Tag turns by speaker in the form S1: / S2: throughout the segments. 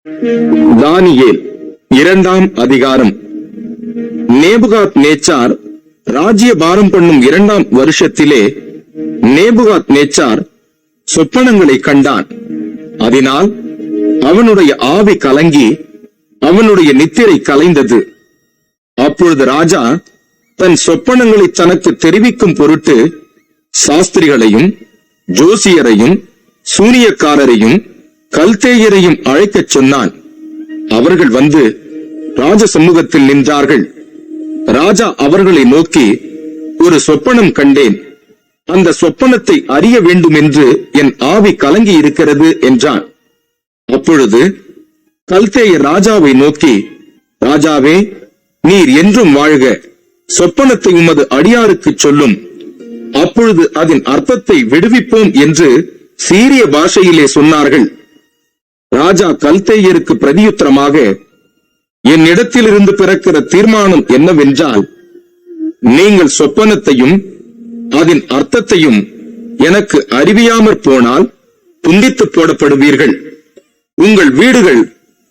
S1: தானியேல் இரண்டாம் அதிகாரம். நேபுகாத் நேச்சார் ராஜ்யபாரம் பண்ணும் 2ஆம் வருஷத்திலே நேபுகாத் நேச்சார் சொப்பனங்களை கண்டான். அதனால் அவனுடைய ஆவி கலங்கி அவனுடைய நித்திரை கலைந்தது. அப்பொழுது ராஜா தன் சொப்பனங்களை தனக்கு தெரிவிக்கும் பொருட்டு சாஸ்திரிகளையும் ஜோசியரையும் சூனியக்காரரையும் கல்தேயரையும் அழைக்கச் சொன்னான். அவர்கள் வந்து ராஜ சமூகத்தில் நின்றார்கள். ராஜா அவர்களை நோக்கி, ஒரு சொப்பனம் கண்டேன், அந்த சொப்பனத்தை அறிய வேண்டும் என்று என் ஆவி கலங்கி இருக்கிறது என்றான். அப்பொழுது கல்தேயர் ராஜாவை நோக்கி, ராஜாவே, நீர் என்றும் வாழ்க, சொப்பனத்தை உமது அடியாருக்கு சொல்லும், அப்பொழுது அதன் அர்த்தத்தை விடுவிப்போம் என்று சீரிய பாஷையிலே சொன்னார்கள். ராஜா கல்தேயருக்கு பிரதியுத்தரமாக, என்னிடத்திலிருந்து பிறக்கிற தீர்மானம் என்னவென்றால், நீங்கள் சொப்பனத்தையும் அதன் அர்த்தத்தையும் எனக்கு அறிவியாமற் போனால் துண்டித்து போடப்படுவீர்கள், உங்கள் வீடுகள்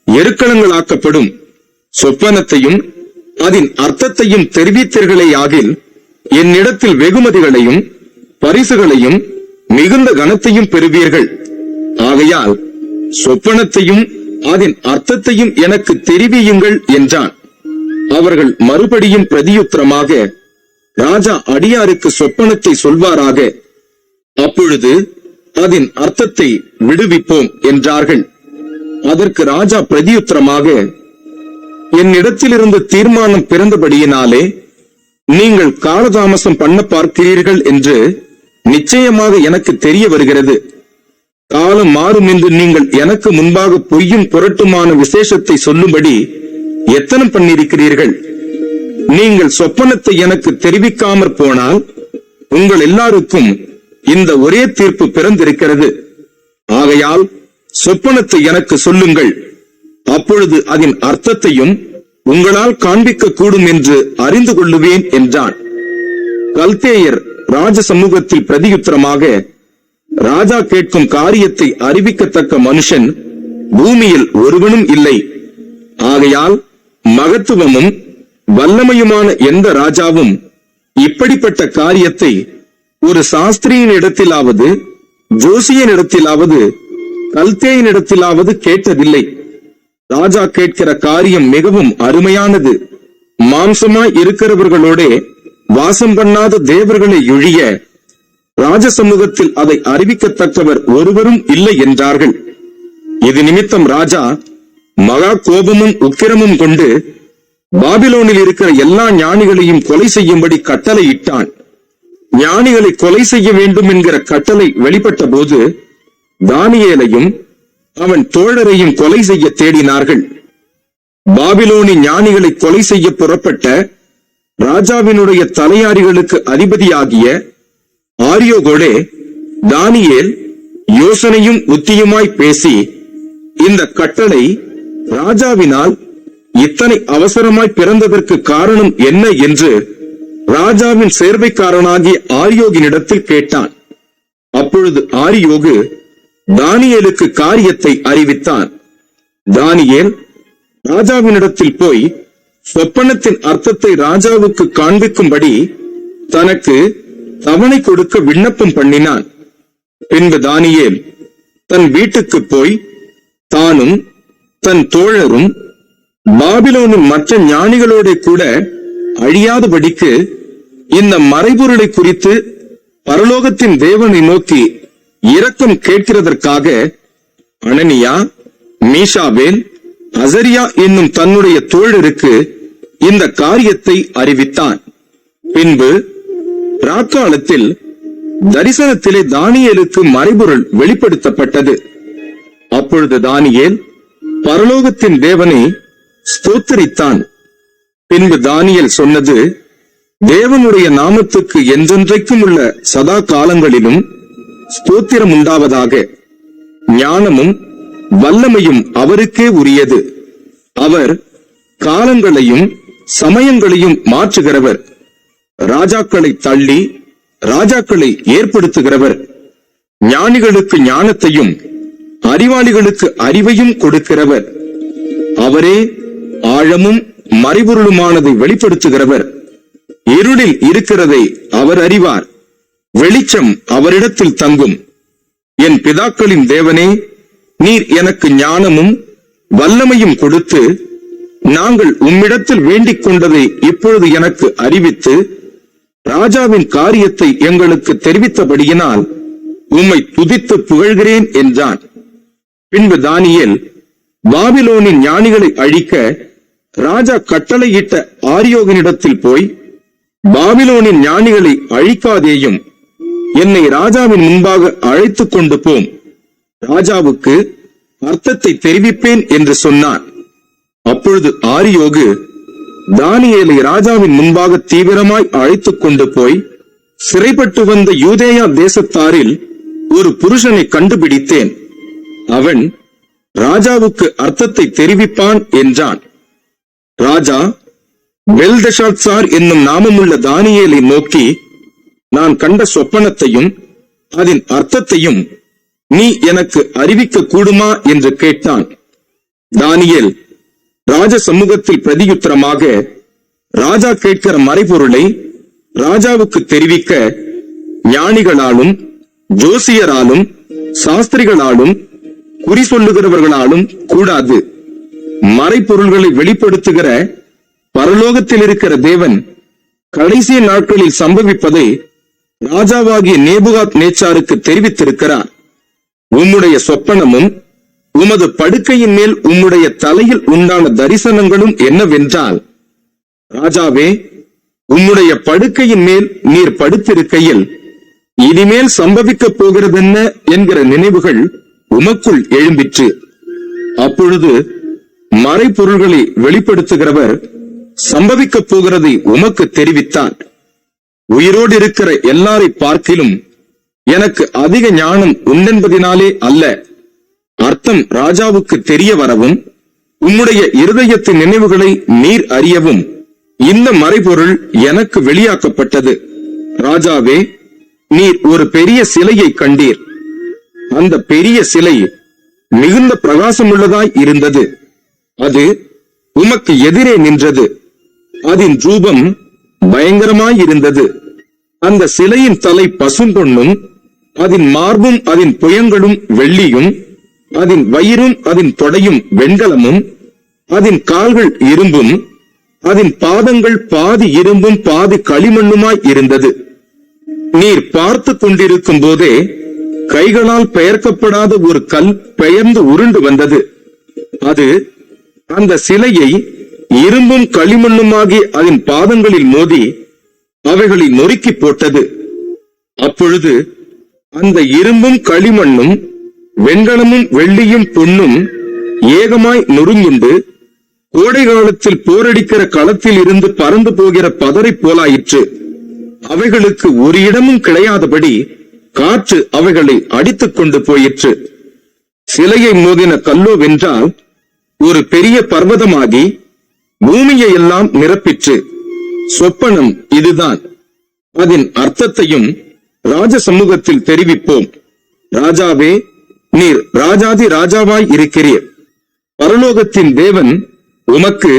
S1: எருக்களங்களாக்கப்படும். சொப்பனத்தையும் அதன் அர்த்தத்தையும் தெரிவித்தீர்களேயாகில் என்னிடத்தில் வெகுமதிகளையும் பரிசுகளையும் மிகுந்த கனத்தையும் பெறுவீர்கள். ஆகையால் சொப்பனத்தையும் அதன் அர்த்தத்தையும் எனக்கு தெரிவியுங்கள் என்றான். அவர்கள் மறுபடியும் பிரதியுத்தரமாக, ராஜா அடியாருக்கு சொப்பனத்தை சொல்வாராக, அப்பொழுது அதன் அர்த்தத்தை விடுவிப்போம் என்றார்கள். அதற்கு ராஜா பிரதியுத்தரமாக, என்னிடத்திலிருந்து தீர்மானம் பிறந்தபடியினாலே நீங்கள் காலதாமசம் பண்ண பார்க்கிறீர்கள் என்று நிச்சயமாக எனக்கு தெரிய வருகிறது. காலம் மாறும் என்று நீங்கள் எனக்கு முன்பாக பொய்யும் புரட்டுமான விசேஷத்தை சொல்லும்படி எத்தனம் பண்ணிருக்கிறீர்கள். நீங்கள் சொப்பனத்தை எனக்கு தெரிவிக்காமற் போனால் உங்கள் எல்லாருக்கும் இந்த ஒரே தீர்ப்பு பிறந்திருக்கிறது. ஆகையால் சொப்பனத்தை எனக்கு சொல்லுங்கள், அப்பொழுது அதன் அர்த்தத்தையும் உங்களால் காண்பிக்க கூடும் என்று அறிந்து கொள்ளுவேன் என்றான். கல்தேயர் ராஜ சமூகத்தில் பிரதியுத்தரமாக, ராஜா கேட்கும் காரியத்தை அறிவிக்கத்தக்க மனுஷன் பூமியில் ஒருவனும் இல்லை. ஆகையால் மகத்துவமும் வல்லமையுமான எந்த ராஜாவும் இப்படிப்பட்ட காரியத்தை ஒரு சாஸ்திரியின் இடத்திலாவது ஜோசியன் இடத்திலாவது கல்தேயின் இடத்திலாவது கேட்டதில்லை. ராஜா கேட்கிற காரியம் மிகவும் அருமையானது. மாம்சமாய் இருக்கிறவர்களோட வாசம் பண்ணாத தேவர்களை ஒழிய ராஜ சமூகத்தில் அதை அறிவிக்கத்தக்கவர் ஒருவரும் இல்லை என்றார்கள். இது நிமித்தம் ராஜா மகா கோபமும் உக்கிரமும் கொண்டு பாபிலோனில் இருக்கிற எல்லா ஞானிகளையும் கொலை செய்யும்படி கட்டளை இட்டான். ஞானிகளை கொலை செய்ய வேண்டும் என்கிற கட்டளை வெளிப்பட்ட போது தானியேலையும் அவன் தோழரையும் கொலை செய்ய தேடினார்கள். பாபிலோனி ஞானிகளை கொலை செய்ய புறப்பட்ட ராஜாவினுடைய தலையாரிகளுக்கு அதிபதியாகிய ஆரியோகோடே தானியேல் யோசனையும் உத்தியுமாய் பேசி, இந்த கட்டளை ராஜாவினால் இத்தனை அவசரமாய் பிறந்ததற்கு காரணம் என்ன என்று ராஜாவின் சேர்வைக்காரனாகிய ஆரியோகினிடத்தில் கேட்டான். அப்பொழுது ஆரியோகு தானியேலுக்கு காரியத்தை அறிவித்தான். தானியேல் ராஜாவினிடத்தில் போய் சொப்பனத்தின் அர்த்தத்தை ராஜாவுக்கு காண்பிக்கும்படி தனக்கு தவணை கொடுக்க விண்ணப்பம் பண்ணினான். பின்பு தானியேல் தன் வீட்டுக்கு போய் தானும் தன் தோழரும் பாபிலோனின் மற்ற ஞானிகளோட கூட அழியாதபடிக்கு இந்த மறைபொருளை குறித்து பரலோகத்தின் தேவனை நோக்கி இரக்கம் கேட்கிறதற்காக அனனியா, மீஷாவேல், அசரியா என்னும் தன்னுடைய தோழருக்கு இந்த காரியத்தை அறிவித்தான். பின்பு ராக்காலத்தில் தரிசனத்திலே தானியேலுக்கு மறைபொருள் வெளிப்படுத்தப்பட்டது. அப்பொழுது தானியேல் பரலோகத்தின் தேவனை ஸ்தோத்திரித்தான். பின்பு தானியேல் சொன்னது, தேவனுடைய நாமத்துக்கு என்றென்றைக்கும் உள்ள சதா காலங்களிலும் ஸ்தோத்திரம் உண்டாவதாக. ஞானமும் வல்லமையும் அவருக்கே உரியது. அவர் காலங்களையும் சமயங்களையும் மாற்றுகிறவர். ராஜாக்களை தள்ளி ராஜாக்களை ஏற்படுத்துகிறவர். ஞானிகளுக்கு ஞானத்தையும் அறிவாளிகளுக்கு அறிவையும் கொடுக்கிறவர். அவரே ஆழமும் மறைபொருளுமானதை வெளிப்படுத்துகிறவர். இருளில் இருக்கிறதை அவர் அறிவார். வெளிச்சம் அவரிடத்தில் தங்கும். என் பிதாக்களின் தேவனே, நீர் எனக்கு ஞானமும் வல்லமையும் கொடுத்து, நாங்கள் உம்மிடத்தில் வேண்டிக் கொண்டதை இப்பொழுது எனக்கு அறிவித்து, ராஜாவின் காரியத்தை எங்களுக்கு தெரிவித்தபடியினால் உம்மை துதித்து புகழ்கிறேன் என்றான். பின்பு தானியேல் பாபிலோனின் ஞானிகளை அழிக்க ராஜா கட்டளையிட்ட ஆரியோகனிடத்தில் போய், பாபிலோனின் ஞானிகளை அழிக்காதேயும், என்னை ராஜாவின் முன்பாக அழைத்துக் கொண்டு போம், ராஜாவுக்கு அர்த்தத்தை தெரிவிப்பேன் என்று சொன்னான். அப்பொழுது ஆரியோகு தானியேலை ராஜாவின் முன்பாக தீவிரமாய் அழைத்துக் கொண்டு போய், சிறைப்பட்டு வந்த யூதேயா தேசத்தாரில் ஒரு புருஷனை கண்டுபிடித்தேன், அவன் ராஜாவுக்கு அர்த்தத்தை தெரிவிப்பான் என்றான். ராஜா பெல்தெஷாத்சார் என்னும் நாமமுள்ள தானியேலை நோக்கி, நான் கண்ட சொப்பனத்தையும் அதன் அர்த்தத்தையும் நீ எனக்கு அறிவிக்க கூடுமா என்று கேட்டான். தானியேல் ராஜ சமூகத்தில் பிரதியுத்தரமாக, ராஜா கேட்கிற மறைபொருளை ராஜாவுக்கு தெரிவிக்க ஞானிகளாலும் ஜோசியராலும் சாஸ்திரிகளாலும் குறி சொல்லுகிறவர்களாலும் கூடாது. மறைபொருள்களை வெளிப்படுத்துகிற பரலோகத்தில் இருக்கிற தேவன் கடைசி நாட்களில் சம்பவிப்பதை ராஜாவாகிய நேபுகாத் நேச்சாருக்கு தெரிவித்திருக்கிறார். உம்முடைய சொப்பனமும் உமது படுக்கையின் மேல் உம்முடைய தலையில் உண்டான தரிசனங்களும் என்னவென்றால், ராஜாவே, உம்முடைய படுக்கையின் மேல் நீர் படுத்திருக்கையில் இனிமேல் சம்பவிக்கப் போகிறதென்ன என்கிற நினைவுகள் உமக்குள் எழும்பிற்று. அப்பொழுது மறைபொருள்களை வெளிப்படுத்துகிறவர் சம்பவிக்கப் போகிறதை உமக்கு தெரிவித்தார். உயிரோடு இருக்கிற எல்லாரை பார்க்கிலும் எனக்கு அதிக ஞானம் உண்டென்பதினாலே அல்ல, அர்த்தம் ராஜாவுக்கு தெரிய வரவும் உம்முடைய இருதயத்தின் நினைவுகளை நீர் அறியவும் இந்த மறைபொருள் எனக்கு வெளியாக்கப்பட்டது. ராஜாவே, நீர் ஒரு பெரிய சிலையை கண்டீர். அந்த பெரிய சிலை மிகுந்த பிரகாசமுள்ளதாய் இருந்தது. அது உமக்கு எதிரே நின்றது. அதன் ரூபம் பயங்கரமாயிருந்தது. அந்த சிலையின் தலை பசும்பொன்னும், அதன் மார்பும் அதன் புயங்களும் வெள்ளியும், அதன் வயிறும் அதன் தொடையும் வெண்கலமும், அதன் கால்கள் இரும்பும், அதன் பாதங்கள் பாதி இரும்பும் பாதி களிமண்ணுமாய் இருந்தது. நீர் பார்த்து கொண்டிருக்கும் போதே கைகளால் பெயர்க்கப்படாத ஒரு கல் பெயர்ந்து உருண்டு வந்தது. அது அந்த சிலையை இரும்பும் களிமண்ணுமாகி அதன் பாதங்களில் மோதி அவைகளை நொறுக்கி போட்டது. அப்பொழுது அந்த இரும்பும் களிமண்ணும் வெண்கலமும் வெள்ளியும் பொன்னும் ஏகமாய் நொறுங்குண்டு கோடை காலத்தில் போரடிக்கிற களத்தில் இருந்து பறந்து போகிற பதரை போலாயிற்று. அவைகளுக்கு ஒரு இடமும் கிடையாதபடி காற்று அவைகளை அடித்துக் கொண்டு போயிற்று. சிலையை மோதின கல்லோவென்றால் ஒரு பெரிய பர்வதமாகி பூமியை எல்லாம் நிரப்பிற்று. சொப்பனம் இதுதான். அதன் அர்த்தத்தையும் ராஜ சமூகத்தில் தெரிவிப்போம். ராஜாவே, நீர் ராஜாதி ராஜாவாய் இருக்கிறீர். பரலோகத்தின் தேவன் உமக்கு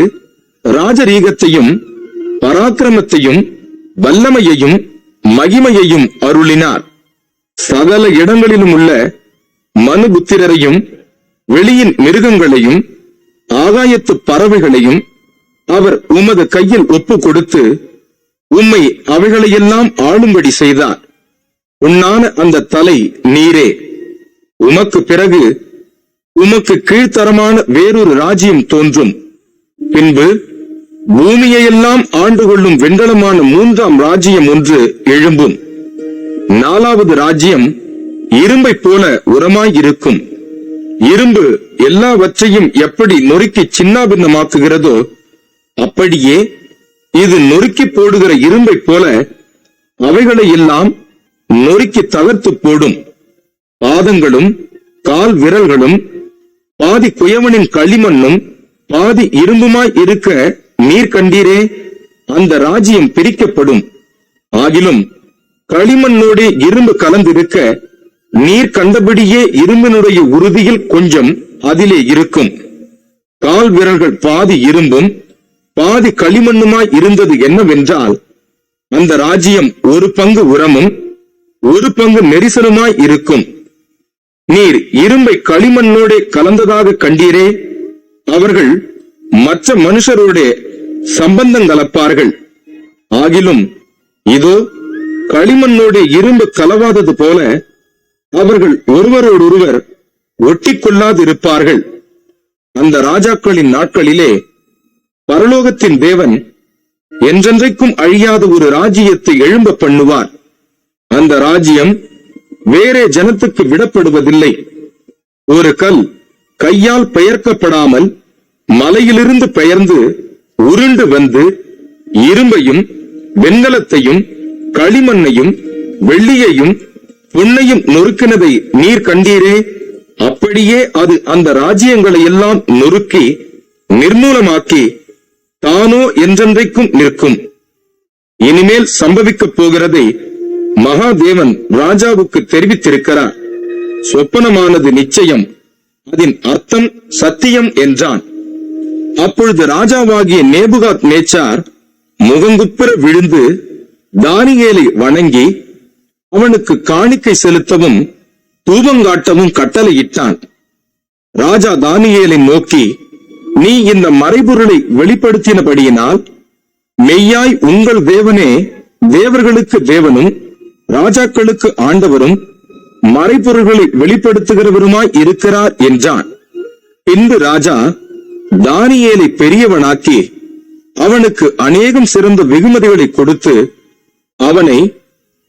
S1: ராஜரீகத்தையும் பராக்கிரமத்தையும் வல்லமையையும் மகிமையையும் அருளினார். சகல இடங்களிலும் உள்ள மனுபுத்திரரையும் வெளியின் மிருகங்களையும் ஆகாயத்து பறவைகளையும் அவர் உமது கையில் ஒப்பு கொடுத்து உம்மை அவைகளையெல்லாம் ஆளும்படி செய்தார். உன்னான அந்த தலை நீரே. உமக்கு பிறகு உமக்கு கீழ்த்தரமான வேறொரு ராஜ்யம் தோன்றும். பின்பு பூமியையெல்லாம் ஆண்டு கொள்ளும் வெண்கலமான மூன்றாம் ராஜ்யம் ஒன்று எழும்பும். நாலாவது ராஜ்யம் இரும்பை போல உரமாயிருக்கும். இரும்பு எல்லாவற்றையும் எப்படி நொறுக்கி சின்னாபின்னமாக்குகிறதோ அப்படியே இது நொறுக்கி போடுகிற இரும்பை போல அவைகளை எல்லாம் நொறுக்கி தகர்த்து போடும். பாதங்களும் கால் விரல்களும் பாதி குயவனின் களிமண்ணும் பாதி இரும்புமாய் இருக்க நீர் கண்டீரே. அந்த ராஜ்யம் பிரிக்கப்படும். ஆகிலும் களிமண்ணோடு இரும்பு கலந்திருக்க நீர் கண்டபடியே இரும்பினுடைய உறுதியில் கொஞ்சம் அதிலே இருக்கும். கால் விரல்கள் பாதி இரும்பும் பாதி களிமண்ணுமாய் இருந்தது என்னவென்றால், அந்த ராஜ்யம் ஒரு பங்கு உரமும் ஒரு பங்கு நெரிசலுமாய் இருக்கும். நீர் இரும்பை களிமண்ணோட கலந்ததாக கண்டீரே. அவர்கள் மற்ற மனுஷரோட சம்பந்தம் கலப்பார்கள். ஆகிலும் இதோ களிமண்ணோட இரும்பு கலவாதது போல அவர்கள் ஒருவரோடொருவர் ஒட்டிக்கொள்ளாதிருப்பார்கள். அந்த ராஜாக்களின் நாட்களிலே பரலோகத்தின் தேவன் என்றென்றைக்கும் அழியாத ஒரு ராஜ்யத்தை எழும்ப பண்ணுவார். அந்த ராஜ்யம் வேறே ஜனத்துக்கு விடப்படுவதில்லை. ஒரு கல் கையால் பெயர்க்கப்படாமல் மலையிலிருந்து பெயர்ந்து உருண்டு வந்து இரும்பையும் வெண்கலத்தையும் களிமண்ணையும் வெள்ளியையும் பொன்னையும் நொறுக்கினதை நீர் கண்டீரே. அப்படியே அது அந்த ராஜ்யங்களை எல்லாம் நொறுக்கி நிர்மூலமாக்கி தானோ என்றென்றைக்கும் நிற்கும். இனிமேல் சம்பவிக்கப் போகிறதை மகாதேவன் ராஜாவுக்கு தெரிவித்திருக்கிறார். சொப்பனமானது நிச்சயம், அதன் அர்த்தம் சத்தியம் என்றான். அப்பொழுது ராஜாவாகிய நேபுகாத் நேச்சார் முகங்குப்புற விழுந்து தானியேலை வணங்கி அவனுக்கு காணிக்கை செலுத்தவும் தூபங்காட்டவும் கட்டளையிட்டான். ராஜா தானியேலை நோக்கி, நீ இந்த மறைபொருளை வெளிப்படுத்தினபடியினால் மெய்யாய் உங்கள் தேவனே தேவர்களுக்கு தேவனும் ராஜாக்களுக்கு ஆண்டவரும் மறைபொருள்களை வெளிப்படுத்துகிறவருமாய் இருக்கிறார் என்றான். பின்பு ராஜா தானியேலை பெரியவனாக்கி அவனுக்கு அநேகம் சிறந்த வெகுமதிகளை கொடுத்து அவனை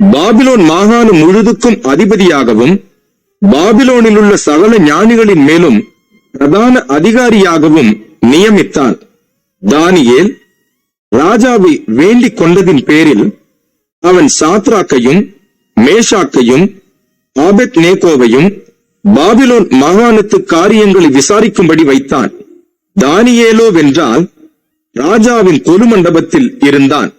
S1: பாபிலோன் மாகாணம் முழுதுக்கும் அதிபதியாகவும் பாபிலோனில் உள்ள சகல ஞானிகளின் மேலும் பிரதான அதிகாரியாகவும் நியமித்தான். தானியேல் ராஜாவை வேண்டிக் கொண்டதின் பேரில் அவன் சாத்ராக்கையும் மேஷாக்கையும் ஆபெத் நேகோவையும் பாபிலோன் மாகாணத்து காரியங்களை விசாரிக்கும்படி வைத்தான். தானியேலோ வென்றால் ராஜாவின் கொலு மண்டபத்தில் இருந்தான்.